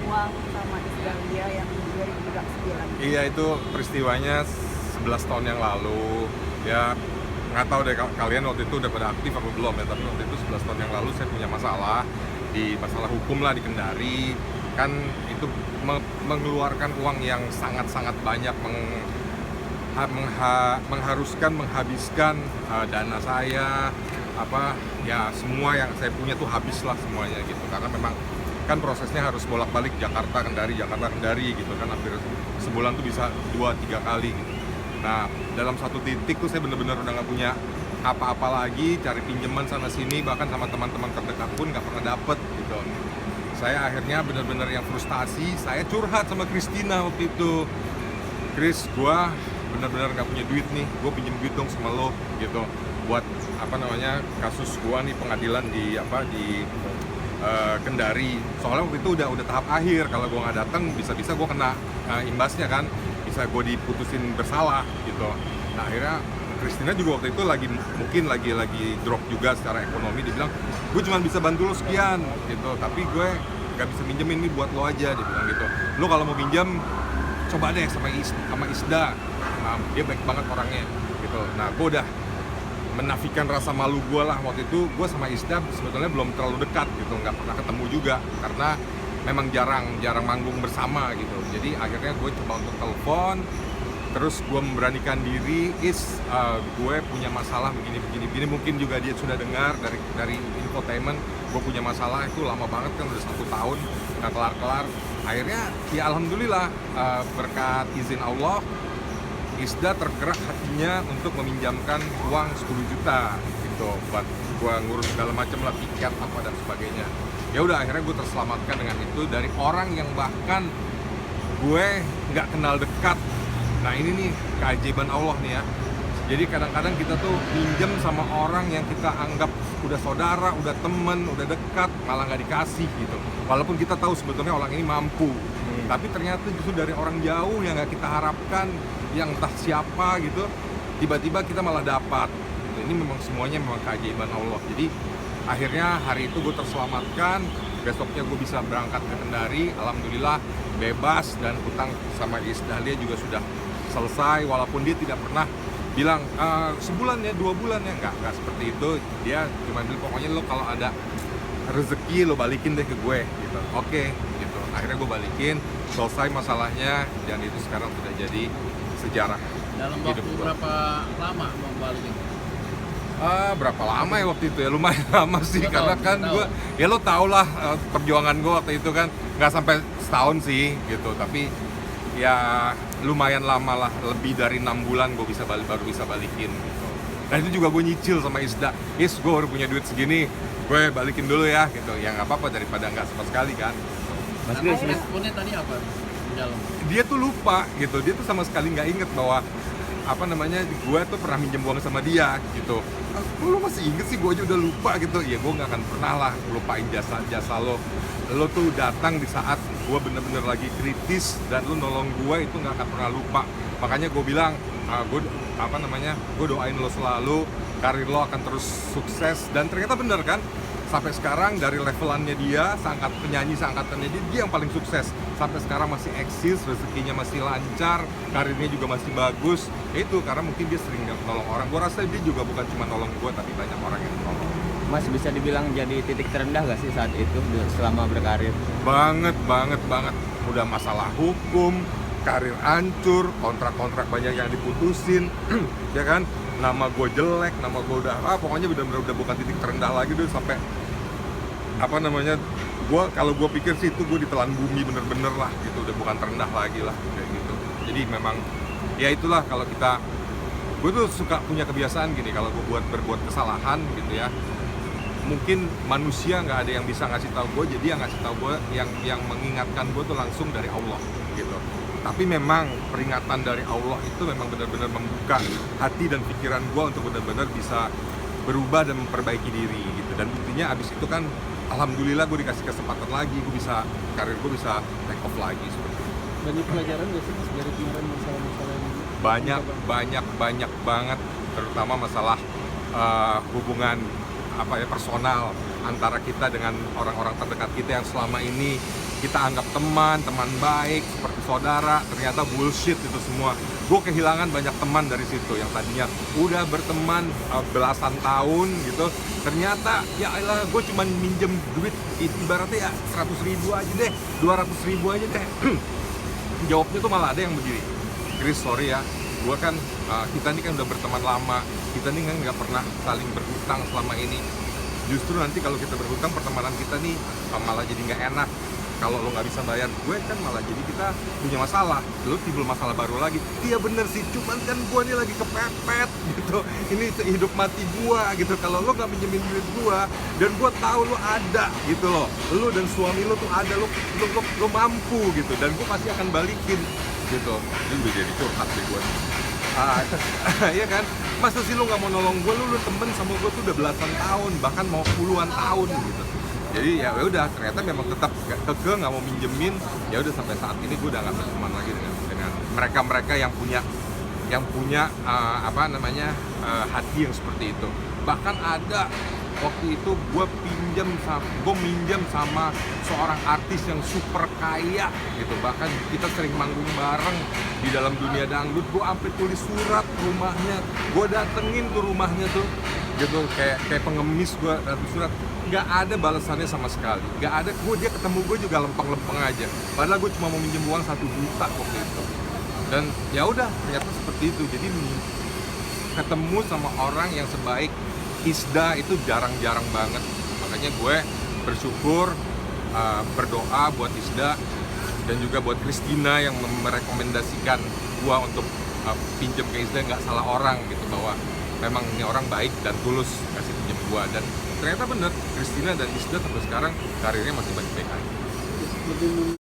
uang sama Isdalia yang 2009? Iya, itu peristiwanya 11 tahun yang lalu. Ya nggak tahu deh kalian waktu itu udah pada aktif apa belum ya, tapi waktu itu 11 tahun yang lalu saya punya masalah di masalah hukum lah di Kendari. Kan itu mengeluarkan uang yang sangat-sangat banyak, mengharuskan menghabiskan dana saya, apa ya, semua yang saya punya tuh habislah semuanya gitu, karena memang kan prosesnya harus bolak-balik Jakarta Kendari gitu kan, hampir sebulan tuh bisa 2-3 kali gitu. Nah, dalam satu titik tuh saya bener-bener udah nggak punya apa-apa lagi, cari pinjaman sana sini, bahkan sama teman-teman terdekat pun nggak pernah dapet gitu. Saya akhirnya bener-bener yang frustasi, saya curhat sama Christina waktu itu. Chris, gua bener-bener nggak punya duit nih, gue pinjem duit dong sama lo gitu, buat apa namanya, kasus gua nih pengadilan di Kendari. Soalnya waktu itu udah tahap akhir, kalau gua nggak datang bisa-bisa gua kena imbasnya kan, bisa gue diputusin bersalah gitu. Nah, akhirnya Christina juga waktu itu mungkin lagi drop juga secara ekonomi. Dia bilang, gue cuma bisa bantu lo sekian gitu, tapi gue nggak bisa minjemin ini buat lo aja, dia bilang gitu. Lo kalau mau pinjam coba deh sama Isda. Dia baik banget orangnya gitu. Nah, gue udah menafikan rasa malu gue lah. Waktu itu gue sama Isda sebetulnya belum terlalu dekat gitu, nggak pernah ketemu juga karena memang jarang manggung bersama gitu. Jadi akhirnya gue coba untuk telepon, terus gue memberanikan diri, gue punya masalah begini. Mungkin juga dia sudah dengar dari infotainment, gue punya masalah itu lama banget kan, udah 1 tahun nggak kelar. Akhirnya ya alhamdulillah, berkat izin Allah, Isda tergerak hatinya untuk meminjamkan uang 10 juta gitu buat gue ngurus segala macam lah, tiket apa dan sebagainya. Ya udah, akhirnya gue terselamatkan dengan itu dari orang yang bahkan gue nggak kenal dekat. Nah, ini nih keajaiban Allah nih ya. Jadi kadang-kadang kita tuh pinjam sama orang yang kita anggap udah saudara, udah temen, udah dekat, malah nggak dikasih gitu. Walaupun kita tahu sebetulnya orang ini mampu, tapi ternyata justru dari orang jauh yang nggak kita harapkan, yang entah siapa gitu, tiba-tiba kita malah dapat. Gitu. Ini memang semuanya memang keajaiban Allah. Jadi akhirnya hari itu gue terselamatkan. Besoknya gue bisa berangkat ke Kendari, alhamdulillah bebas, dan utang sama Isdahlia juga sudah selesai. Walaupun dia tidak pernah bilang sebulan ya, 2 bulan ya, nggak seperti itu. Dia cuma bilang pokoknya lo kalau ada rezeki lo balikin deh ke gue gitu. Oke gitu. Akhirnya gue balikin, selesai masalahnya, dan itu sekarang sudah jadi sejarah. Dalam hidup waktu gue. berapa lama mau balikin? Berapa lama ya waktu itu ya, lumayan lama sih. 2 karena tahun, kan 2 gue, tahun. ya lo tau lah perjuangan gue waktu itu kan nggak sampai setahun sih gitu, tapi ya lumayan lama lah, lebih dari 6 bulan gue baru bisa balikin gitu. Dan itu juga gue nyicil sama Isda, gue baru punya duit segini, gue balikin dulu ya gitu. Ya nggak apa-apa daripada nggak sama sekali kan. Mas Nah, Chris, responnya tadi apa di dalam? Dia tuh lupa gitu, dia tuh sama sekali nggak inget bahwa apa namanya, gue tuh pernah minjem uang sama dia gitu. Lu masih inget sih, gue aja udah lupa gitu. Ya gue nggak akan pernah lah lupain jasa lo tuh datang di saat gue bener-bener lagi kritis, dan lo nolong gue, itu nggak akan pernah lupa. Makanya gue bilang, gue doain lo selalu, karir lo akan terus sukses. Dan ternyata bener kan, sampai sekarang dari levelannya dia, seangkatannya dia yang paling sukses. Sampai sekarang masih eksis, rezekinya masih lancar, karirnya juga masih bagus. Ya itu karena mungkin dia sering nolong orang. Gue rasa dia juga bukan cuma nolong gue, tapi banyak orang yang nolong. Mas bisa dibilang jadi titik terendah gak sih saat itu selama berkarir? Banget. Udah masalah hukum, karir hancur, kontrak-kontrak banyak yang diputusin, ya kan? Nama gue jelek, nama gue pokoknya bener-bener udah bukan titik terendah lagi tuh. Sampai apa namanya, kalau gue pikir sih itu gue ditelan bumi bener-bener lah gitu, udah bukan terendah lagi lah kayak gitu. Jadi memang ya itulah, kalau gue tuh suka punya kebiasaan gini, kalau gue berbuat kesalahan gitu ya, mungkin manusia nggak ada yang bisa ngasih tahu gue, jadi yang ngasih tahu gue, yang mengingatkan gue tuh langsung dari Allah gitu. Tapi memang peringatan dari Allah itu memang benar-benar membuka hati dan pikiran gue untuk benar-benar bisa berubah dan memperbaiki diri gitu. Dan buktinya abis itu kan alhamdulillah gue dikasih kesempatan lagi, karir gue bisa take off lagi seperti itu. Banyak pelajaran nggak sih Mas dari kemarin masalah-masalah ini? Banyak banget, terutama masalah hubungan personal antara kita dengan orang-orang terdekat kita yang selama ini kita anggap teman baik, seperti saudara, ternyata bullshit itu semua. Gue kehilangan banyak teman dari situ yang tadinya udah berteman belasan tahun gitu. Ternyata ya elah, gue cuma minjem duit ibaratnya ya 100 ribu aja deh, 200 ribu aja deh. Jawabnya tuh malah ada yang begini, Chris sorry ya, gue kan kita ini kan udah berteman lama, kita nih kan nggak pernah saling berhutang selama ini. Justru nanti kalau kita berhutang, pertemanan kita nih malah jadi nggak enak. Kalau lo nggak bisa bayar gue kan malah jadi kita punya masalah, lo timbul masalah baru lagi. Iya bener sih, cuman kan gue nih lagi kepepet gitu, ini hidup mati gue gitu. Kalau lo nggak minjemin duit gue dan gue tahu lo ada gitu loh, lo dan suami lo tuh ada, lo mampu gitu, dan gue pasti akan balikin gitu. Ini udah jadi curhat deh gue. Iya kan, masa sih lo nggak mau nolong gue? Lo temen sama gue tuh udah belasan tahun, bahkan mau puluhan tahun gitu. Jadi ya udah, ternyata memang tetap keke nggak mau minjemin. Ya udah, sampai saat ini gue udah nggak berteman lagi dengan mereka yang punya hati yang seperti itu. Bahkan ada waktu itu gue minjem sama seorang artis yang super kaya gitu. Bahkan kita sering manggung bareng di dalam dunia dangdut. Gue sampai tulis surat rumahnya, gue datengin tuh rumahnya tuh gitu, kayak pengemis. Gue datang surat, nggak ada balasannya sama sekali, nggak ada. Dia ketemu gue juga lempeng-lempeng aja, padahal gue cuma mau minjem uang 1 juta waktu itu. Dan ya udah, ternyata seperti itu. Jadi ketemu sama orang yang sebaik Isda itu jarang-jarang banget. Makanya gue bersyukur, berdoa buat Isda dan juga buat Christina yang merekomendasikan gue untuk pinjam ke Isda. Nggak salah orang gitu, bahwa memang ini orang baik dan tulus kasih pinjam gue. Dan ternyata bener, Christina dan Isda sampai sekarang karirnya masih baik-baik aja. Lebih